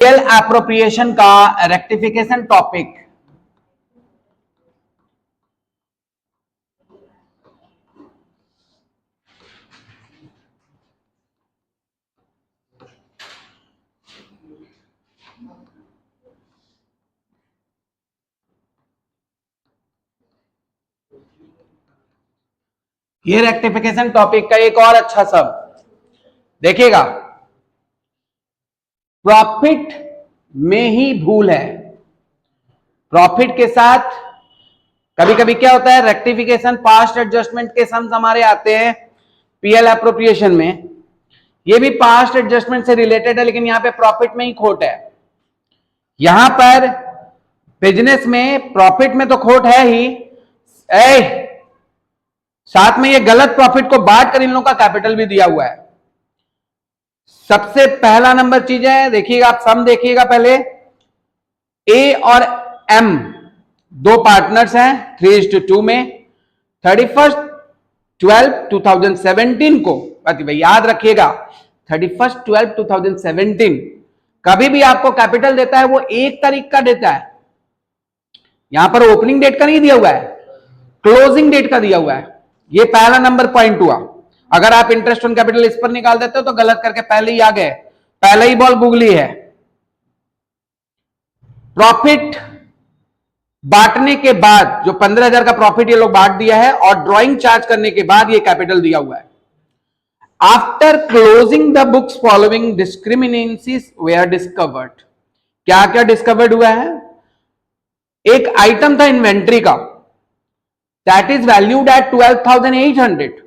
Appropriation का rectification topic. ये rectification topic का एक और अच्छा शब्द देखिएगा, प्रॉफिट में ही भूल है। प्रॉफिट के साथ कभी कभी क्या होता है, रेक्टिफिकेशन पास्ट एडजस्टमेंट के सम्स हमारे आते हैं पीएल एप्रोप्रिएशन में। ये भी पास्ट एडजस्टमेंट से रिलेटेड है, लेकिन यहां पे प्रॉफिट में ही खोट है। यहां पर बिजनेस में प्रॉफिट में तो खोट है ही, साथ में ये गलत प्रॉफिट को बांट कर इन लोगों का कैपिटल भी दिया हुआ है। सबसे पहला नंबर चीज है, देखिएगा आप सम देखिएगा पहले, ए और एम दो पार्टनर्स हैं 3:2 में। 31/12/2017 को भाई याद रखिएगा, 31/12/2017 कभी भी आपको कैपिटल देता है वो 1 तारीख का देता है। यहां पर ओपनिंग डेट का नहीं दिया हुआ है, क्लोजिंग डेट का दिया हुआ है। ये पहला नंबर पॉइंट हुआ। अगर आप इंटरेस्ट ऑन कैपिटल इस पर निकाल देते हो तो गलत करके पहले ही आ गए, पहले ही बॉल गुगली है। प्रॉफिट बांटने के बाद जो 15,000 का प्रॉफिट ये लोग बांट दिया है और ड्रॉइंग चार्ज करने के बाद ये कैपिटल दिया हुआ है। After closing the books following discrepancies were discovered. क्या क्या डिस्कवर्ड हुआ है? एक आइटम था इन्वेंट्री का, that is valued at 12,800,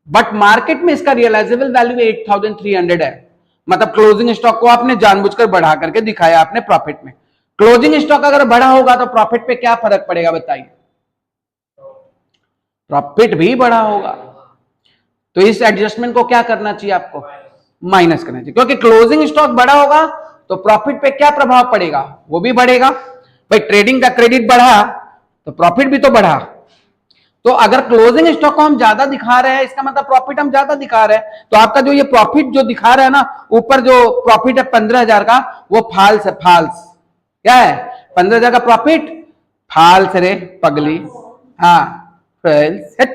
but market में इसका रियलाइजेबल वैल्यू 8,300 है। मतलब क्लोजिंग स्टॉक को आपने जानबूझकर बढ़ा करके दिखाया आपने प्रॉफिट में। क्लोजिंग स्टॉक अगर बढ़ा होगा तो प्रॉफिट पे क्या फर्क पड़ेगा बताइए? प्रॉफिट भी बढ़ा होगा। तो इस एडजस्टमेंट को क्या करना चाहिए आपको? माइनस करना चाहिए, क्योंकि क्लोजिंग स्टॉक बढ़ा होगा तो प्रॉफिट पे क्या प्रभाव पड़ेगा? वो भी बढ़ेगा। भाई ट्रेडिंग का क्रेडिट बढ़ा तो प्रॉफिट भी तो बढ़ा। तो अगर क्लोजिंग स्टॉक को हम ज्यादा दिखा रहे हैं, इसका मतलब प्रॉफिट हम ज्यादा दिखा रहे हैं। तो आपका जो ये प्रॉफिट जो दिखा रहा है ना, ऊपर जो प्रॉफिट है 15,000 का, वो फाल्स है। फाल्स क्या है? 15,000 का प्रॉफिट फाल्स रे पगली। हाँ फाल्स है।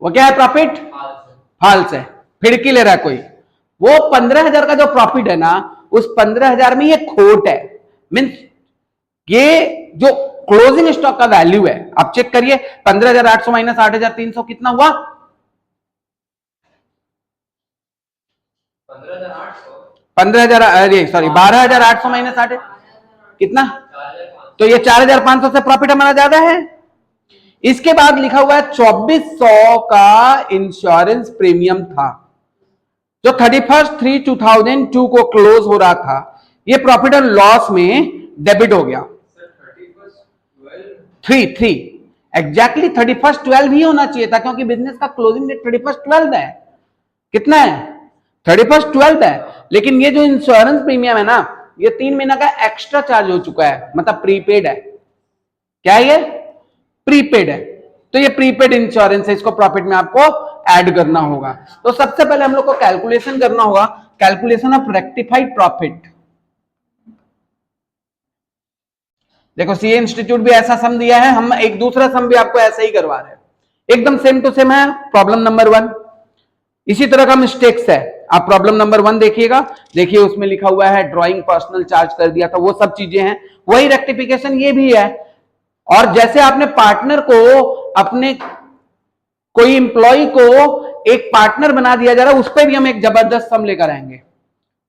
वो क्या है? प्रॉफिट फाल्स है, फिड़की ले रहा है कोई। वो 15,000 का जो प्रॉफिट है ना, उस 15,000 में ये खोट है। मीन्स ये जो क्लोजिंग स्टॉक का वैल्यू है, आप चेक करिए, 15,800 माइनस 8,300 कितना हुआ? 15,000, अरे सॉरी 12,800 माइनस 8 कितना? तो ये 4,500 से प्रॉफिट हमारा ज्यादा है। इसके बाद लिखा हुआ है 2,400 का इंश्योरेंस प्रीमियम था जो 31/3/2002 को क्लोज हो रहा था। ये प्रॉफिट एंड लॉस में डेबिट हो गया। 3 एग्जैक्टली 31/12 ही होना चाहिए था, क्योंकि बिजनेस का क्लोजिंग डेट 31/12 है। कितना है? 31/12 है। लेकिन ये जो इंश्योरेंस प्रीमियम है ना, ये 3 महीना का एक्स्ट्रा चार्ज हो चुका है, मतलब प्रीपेड है। क्या है ये? प्रीपेड है। तो ये प्रीपेड इंश्योरेंस है, इसको प्रॉफिट में आपको ऐड करना होगा। तो सबसे पहले हम लोग को कैलकुलेशन करना होगा, कैलकुलेशन ऑफ रेक्टिफाइड प्रॉफिट। देखो सीए इंस्टीट्यूट भी ऐसा सम दिया है, हम एक दूसरा सम भी आपको ऐसा ही करवा रहे हैं, एकदम सेम टू सेम है। प्रॉब्लम नंबर 1 इसी तरह का मिस्टेक्स है। आप प्रॉब्लम नंबर 1 देखिएगा, देखिए उसमें लिखा हुआ है ड्राइंग पर्सनल चार्ज कर दिया था, वो सब चीजें हैं। वही रेक्टिफिकेशन ये भी है। और जैसे आपने पार्टनर को, अपने कोई इंप्लॉय को एक पार्टनर बना दिया जा रहा है, उस पर भी हम एक जबरदस्त सम लेकर आएंगे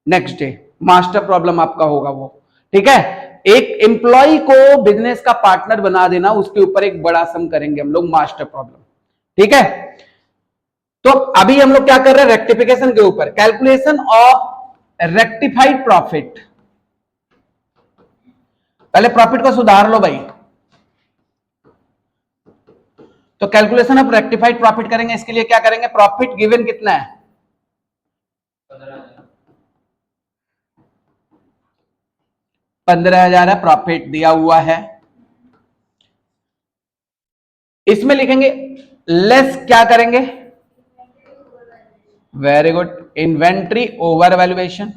नेक्स्ट डे। मास्टर प्रॉब्लम आपका होगा वो, ठीक है। एक एम्प्लॉय को बिजनेस का पार्टनर बना देना, उसके ऊपर एक बड़ा सम करेंगे हम लोग, मास्टर प्रॉब्लम, ठीक है। तो अभी हम लोग क्या कर रहे हैं? रेक्टिफिकेशन के ऊपर, कैलकुलेशन ऑफ रेक्टिफाइड प्रॉफिट। पहले प्रॉफिट को सुधार लो भाई। तो कैलकुलेशन ऑफ रेक्टिफाइड प्रॉफिट करेंगे, इसके लिए क्या करेंगे? प्रॉफिट गिवन कितना है? 15,000 है, प्रॉफिट दिया हुआ है। इसमें लिखेंगे लेस, क्या करेंगे? Very good, inventory over valuation.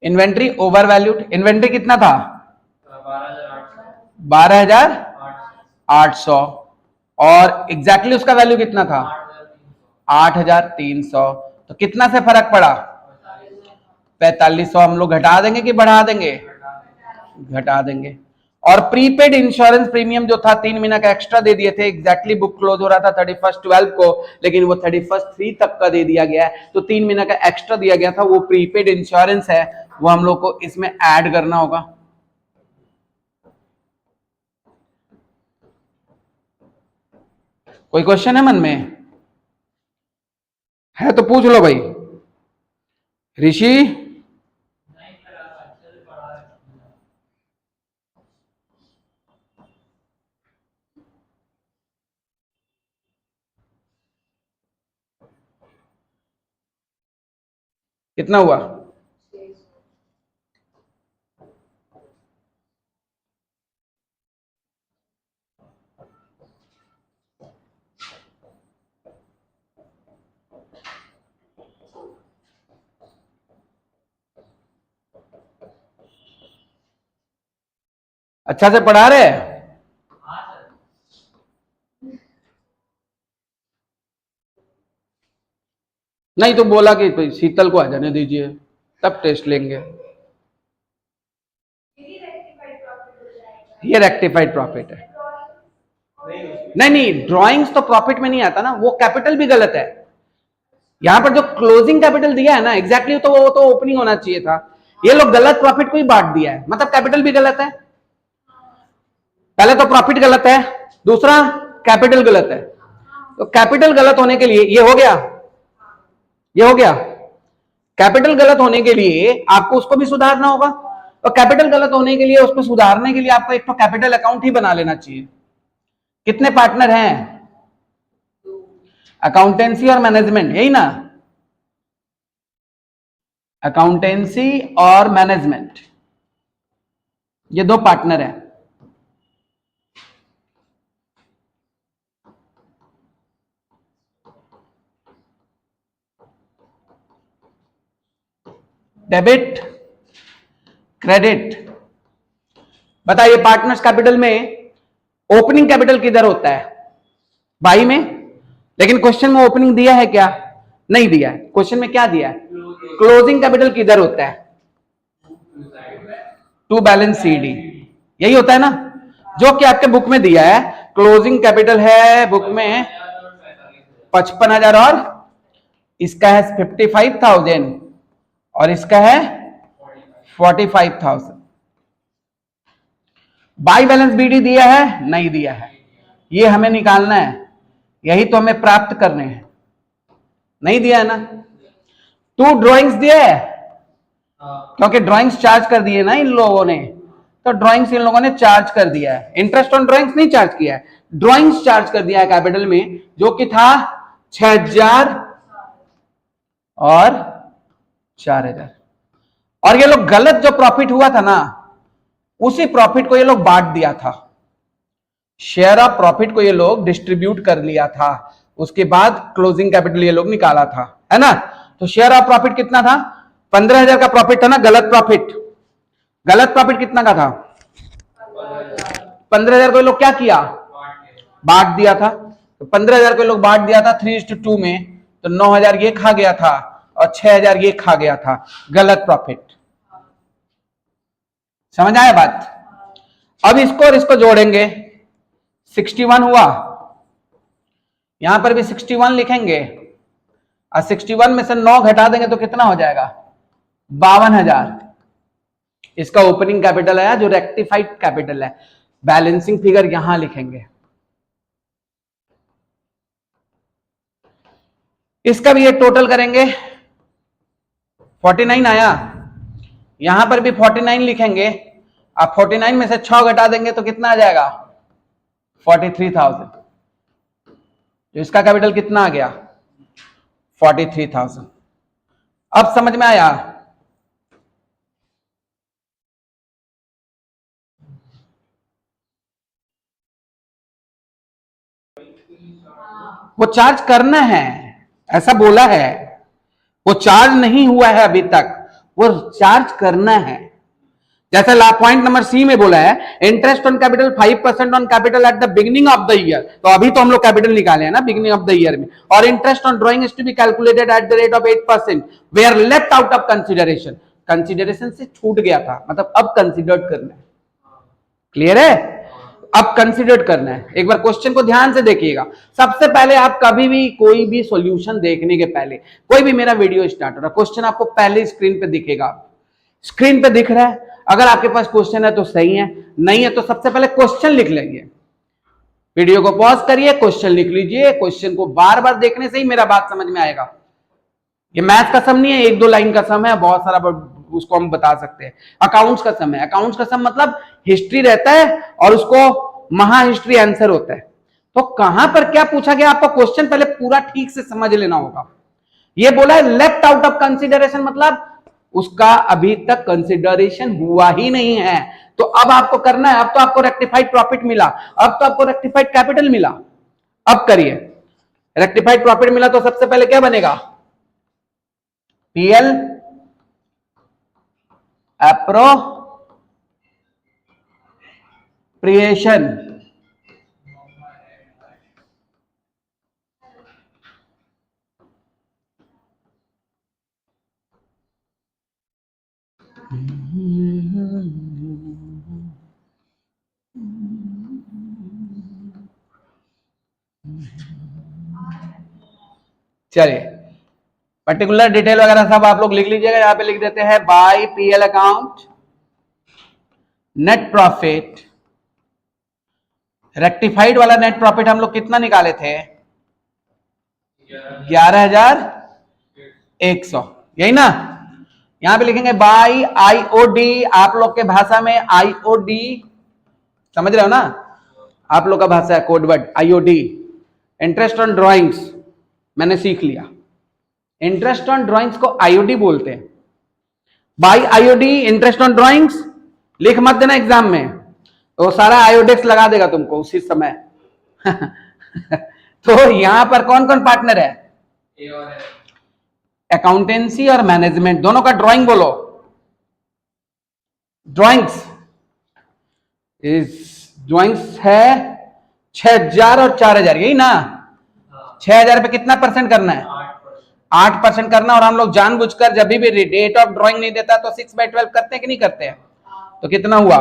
Inventory over valued, inventory कितना था 12,800 और एग्जैक्टली उसका वैल्यू कितना था 8,300। तो कितना से फर्क पड़ा 4500। हम लोग घटा देंगे कि बढ़ा देंगे, घटा देंगे। और प्रीपेड इंश्योरेंस प्रीमियम जो था 3 महीना का एक्स्ट्रा दे दिए थे, एग्जैक्टली बुक क्लोज हो रहा था 31/12 को, लेकिन वो 31/3 तक का दे दिया गया है, तो 3 महीना का एक्स्ट्रा दिया गया था, वो प्रीपेड इंश्योरेंस है, वो हम लोग को इसमें ऐड करना होगा। कोई क्वेश्चन है मन में? है तो पूछ लो भाई। ऋषि कितना हुआ? अच्छा से पढ़ा रहे? नहीं तो बोला कि शीतल को आ जाने दीजिए, तब टेस्ट लेंगे। ये रेक्टिफाइड प्रॉफिट है। नहीं नहीं, ड्राइंग्स तो प्रॉफिट में नहीं आता ना, वो कैपिटल भी गलत है। यहां पर जो क्लोजिंग कैपिटल दिया है ना, एग्जैक्टली तो वो तो ओपनिंग होना चाहिए था। ये लोग गलत प्रॉफिट को ही बांट दिया है, मतलब कैपिटल भी गलत है। पहले तो प्रॉफिट गलत है, दूसरा कैपिटल गलत है। तो कैपिटल गलत होने के लिए ये हो गया, ये हो गया। कैपिटल गलत होने के लिए आपको उसको भी सुधारना होगा, और कैपिटल गलत होने के लिए उसको सुधारने के लिए आपको एक तो कैपिटल अकाउंट ही बना लेना चाहिए। कितने पार्टनर हैं? अकाउंटेंसी और मैनेजमेंट, यही ना? अकाउंटेंसी और मैनेजमेंट, ये दो पार्टनर हैं। Debit credit. बताइए पार्टनर्स कैपिटल में ओपनिंग कैपिटल किधर होता है? बाई में। लेकिन क्वेश्चन में ओपनिंग दिया है क्या? नहीं दिया है। क्वेश्चन में क्या दिया है? क्लोजिंग कैपिटल किधर होता है? टू बैलेंस सीडी, यही होता है ना, जो कि आपके बुक में दिया है। क्लोजिंग कैपिटल है बुक में 55,000 और इसका है 55,000 और इसका है 45,000। बाई बैलेंस बीडी दिया है? नहीं दिया है। ये हमें निकालना है, यही तो हमें प्राप्त करने हैं। नहीं दिया है ना। 2 ड्राइंग्स दिया है, क्योंकि ड्राइंग्स चार्ज कर दिए ना इन लोगों ने, तो ड्राइंग्स इन लोगों ने चार्ज कर दिया है। इंटरेस्ट ऑन ड्राइंग्स नहीं चार्ज किया है, ड्राइंग्स चार्ज कर दिया है कैपिटल में, जो कि था 6,000 और 4,000। और ये लोग गलत जो प्रॉफिट हुआ था ना, उसी प्रॉफिट को ये लोग बांट दिया था। शेयर ऑफ प्रॉफिट को ये लोग डिस्ट्रीब्यूट कर लिया था, उसके बाद क्लोजिंग कैपिटल ये लोग निकाला था, है ना। तो शेयर ऑफ प्रॉफिट कितना था? 15,000 का प्रॉफिट था ना, गलत प्रॉफिट। गलत प्रॉफिट कितना का था? 15,000 को ये लोग क्या किया? बांट दिया था। तो 15,000 को ये लोग बांट दिया था 3:2 में, तो 9,000 ये खा गया था और 6,000 ये खा गया था। गलत प्रॉफिट। समझ आया बात? अब इसको और इसको जोड़ेंगे, 61 हुआ, यहां पर भी 61 लिखेंगे, और 61 में से 9 घटा देंगे तो कितना हो जाएगा? 52,000। इसका ओपनिंग कैपिटल है, जो रेक्टिफाइड कैपिटल है। बैलेंसिंग फिगर यहां लिखेंगे। इसका भी ये टोटल करेंगे, 49 आया, यहां पर भी 49 लिखेंगे। आप 49 में से 6 घटा देंगे तो कितना आ जाएगा? 43,000। तो इसका कैपिटल कितना आ गया? 43,000। अब समझ में आया? वो चार्ज करना है, ऐसा बोला है। वो चार्ज नहीं हुआ है अभी तक, वो चार्ज करना है। जैसे पॉइंट नंबर सी में बोला है interest on capital 5% on capital at the beginning of the year, तो अभी तो हम लोग कैपिटल निकाले हैं ना बिगिनिंग ऑफ द ईयर में, और interest on drawing is to be calculated at the rate of 8%, वे are left out of consideration. Consideration से छूट गया था, मतलब अब कंसिडर्ड करना है। क्लियर है? अब कंसिडर करना है। एक बार क्वेश्चन को ध्यान से देखिएगा। सबसे पहले आप कभी भी कोई भी सॉल्यूशन देखने के पहले, कोई भी मेरा वीडियो स्टार्ट हो रहा है, क्वेश्चन आपको पहले स्क्रीन पे दिखेगा। स्क्रीन पे दिख रहा है, अगर आपके पास क्वेश्चन है तो सही है, नहीं है तो सबसे पहले क्वेश्चन लिख लेंगे। वीडियो को पॉज करिए, क्वेश्चन लिख लीजिए। क्वेश्चन को बार बार देखने से ही मेरा बात समझ में आएगा। ये मैथ का सम नहीं है, 1-2 लाइन का सम है, बहुत सारा उसको हम बता सकते हैं। अकाउंट्स का सम है, अकाउंट्स का सम मतलब हिस्ट्री रहता है और उसको महा हिस्ट्री आंसर होता है। तो कहां पर क्या पूछा गया, आपको क्वेश्चन पहले पूरा ठीक से समझ लेना होगा। ये बोला है लेफ्ट आउट ऑफ कंसिडरेशन, मतलब उसका अभी तक कंसिडरेशन हुआ ही नहीं है। तो अब आपको करना है, अब तो आपको रेक्टिफाइड प्रॉफिट मिला, अब तो आपको रेक्टिफाइड कैपिटल मिला, अब करिए। रेक्टिफाइड प्रॉफिट मिला तो सबसे पहले क्या बनेगा, पीएल एप्रोप्रिएशन। चलिए पर्टिकुलर डिटेल वगैरह सब आप लोग लिख लीजिएगा। यहां पे लिख देते हैं by PL account net profit. Rectified वाला नेट प्रॉफिट हम लोग कितना निकाले थे, 11,100, यही ना। यहां पे लिखेंगे बाय आईओडी, आप लोग के भाषा में आईओडी, समझ रहे हो ना, आप लोग का भाषा है codeword IOD. Interest on drawings मैंने सीख लिया, इंटरेस्ट ऑन ड्रॉइंग्स को आईओडी बोलते हैं। By IOD interest on drawings लिख मत देना एग्जाम में, तो सारा आयोडेक्स लगा देगा तुमको उसी समय। तो यहां पर कौन कौन पार्टनर है, ए और एम, अकाउंटेंसी और मैनेजमेंट दोनों का ड्राइंग बोलो। ड्राइंग्स है 6,000 और 4,000, यही ना। 6,000 पे कितना परसेंट करना है, 8% करना। और हम लोग जानबूझकर जब भी रेट ऑफ ड्राइंग नहीं देता तो 6/12 करते हैं कि नहीं करते हैं। तो कितना हुआ,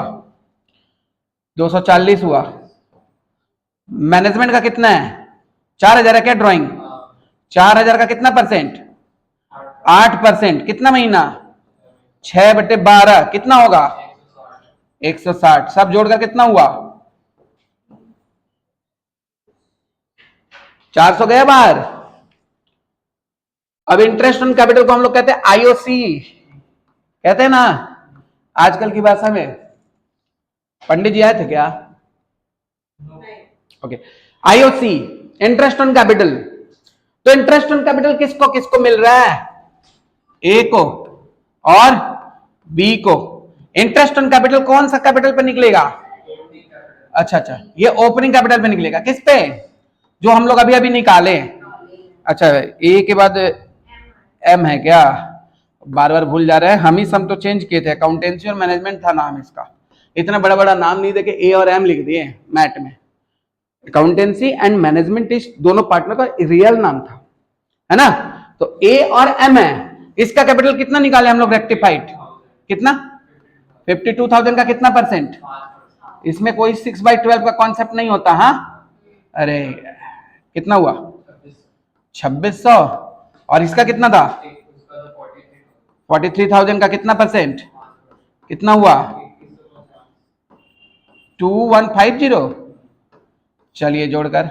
240 हुआ। मैनेजमेंट का कितना है, 4,000 है क्या ड्राइंग, 4,000 का कितना परसेंट, 8%। कितना महीना, 6/12 कितना होगा, 160। सब जोड़कर कितना हुआ, 400 गया बाहर। अब इंटरेस्ट ऑन कैपिटल को हम लोग कहते हैं आईओसी, कहते हैं ना आजकल की भाषा में। पंडित जी आए थे क्या, okay. IOC interest on capital. तो इंटरेस्ट ऑन कैपिटल किसको किसको मिल रहा है, ए को और बी को। इंटरेस्ट ऑन कैपिटल कौन सा कैपिटल पे निकलेगा, अच्छा, ये ओपनिंग कैपिटल पे निकलेगा। किस पे, जो हम लोग अभी अभी निकाले। अच्छा, ए के बाद एम है क्या, बार बार भूल जा रहे हैं। हम ही सम तो चेंज किए थे, अकाउंटेंसी और मैनेजमेंट था नाम इसका। इतना बड़ा बड़ा नाम नहीं देके ए और एम लिख दिए मैट में। अकाउंटेंसी एंड मैनेजमेंट इस दोनों पार्टनर का रियल नाम था, है ना। तो ए और एम है, इसका कैपिटल कितना निकाले हम लोग रेक्टिफाइड, कितना 52,000 का कितना परसेंट। इसमें कोई 6/12 का कॉन्सेप्ट नहीं होता। हाँ, अरे कितना हुआ, 2600। और इसका कितना था, 43,000 का कितना परसेंट, कितना हुआ, 2150। चलिए जोड़कर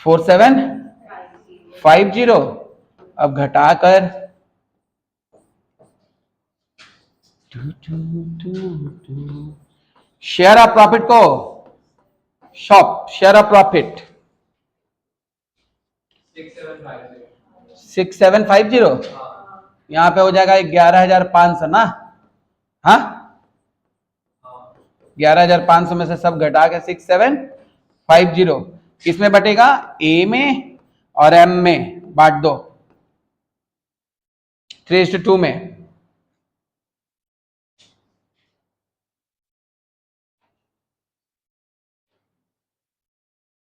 4750। अब घटाकर शेयर ऑफ प्रॉफिट को, शॉप शेयर ऑफ प्रॉफिट 6750। यहां पे हो जाएगा 11,500 ना। हाँ, 11,500 में से सब घटा के 6750 किसमें बटेगा, ए में और एम में बांट दो। 3:2 में।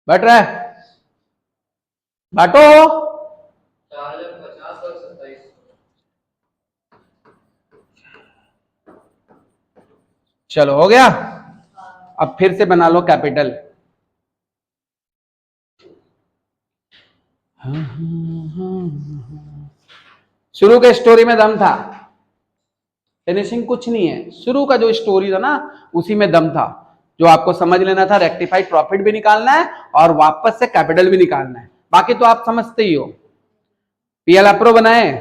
बैठ रहा है, बांटो। 4050 और 27। चलो हो गया। अब फिर से बना लो कैपिटल। शुरू के स्टोरी में दम था, फिनिशिंग कुछ नहीं है। शुरू का जो स्टोरी था ना, उसी में दम था। जो आपको समझ लेना था, रेक्टिफाइड प्रॉफिट भी निकालना है और वापस से कैपिटल भी निकालना है। बाकी तो आप समझते ही हो। पीएल अप्रो बनाए,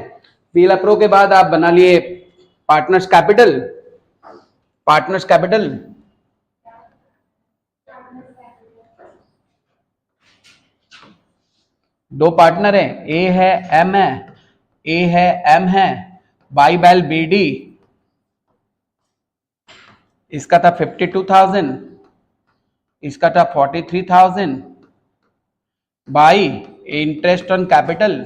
पीएल अप्रो के बाद आप बना लिए पार्टनर्स कैपिटल। पार्टनर्स कैपिटल दो पार्टनर हैं, ए है एम है, ए है एम है, बाई बैल बी डी। इसका था 52,000, इसका था 43,000 बाई इंटरेस्ट ऑन कैपिटल,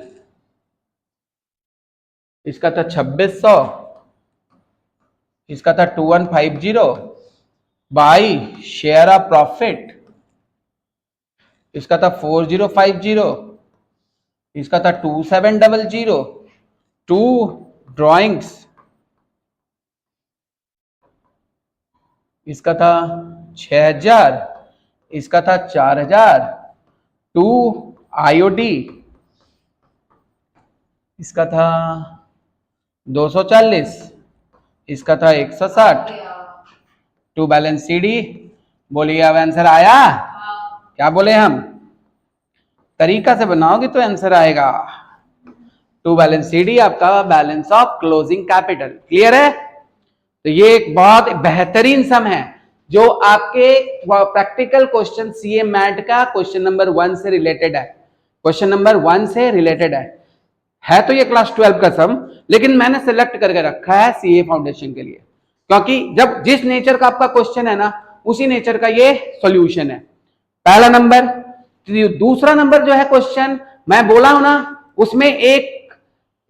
इसका था 2600, इसका था 2150 बाई शेयर ऑफ प्रॉफिट, इसका था 4050, इसका था 2700, टू ड्रॉइंग्स, इसका था 6000, इसका था 4000, टू आईओडी, इसका था 240, इसका था 160, टू बैलेंस सीडी। बोलिए अब आंसर आया? क्या बोले हम? तरीका से बनाओगे तो आंसर आएगा। टू बैलेंस सीडी आपका balance of closing capital. Clear है? तो ये एक बहुत बेहतरीन सम है जो आपके प्रैक्टिकल क्वेश्चन सीए मैट का क्वेश्चन नंबर 1 से रिलेटेड है। क्वेश्चन नंबर 1 से रिलेटेड है तो ये क्लास 12 का सम, लेकिन मैंने सिलेक्ट करके रखा है सीए फाउंडेशन के लिए, क्योंकि जब जिस नेचर का आपका क्वेश्चन है ना, उसी नेचर का ये सॉल्यूशन है। पहला नंबर। दूसरा नंबर जो है क्वेश्चन मैं बोला हूं ना, उसमें एक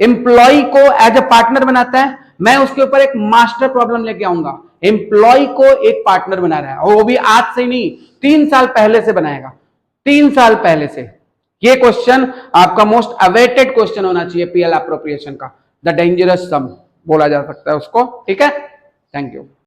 एम्प्लॉय को एज ए पार्टनर बनाता है। मैं उसके ऊपर एक मास्टर प्रॉब्लम लेके आऊंगा। एम्प्लॉय को एक पार्टनर बना रहा है, और वो भी आज से नहीं, 3 साल पहले से बनाएगा। 3 साल पहले से। ये क्वेश्चन आपका मोस्ट अवेटेड क्वेश्चन होना चाहिए पीएल अप्रोप्रिएशन का। द डेंजरस सम बोला जा सकता है उसको। ठीक है, थैंक यू।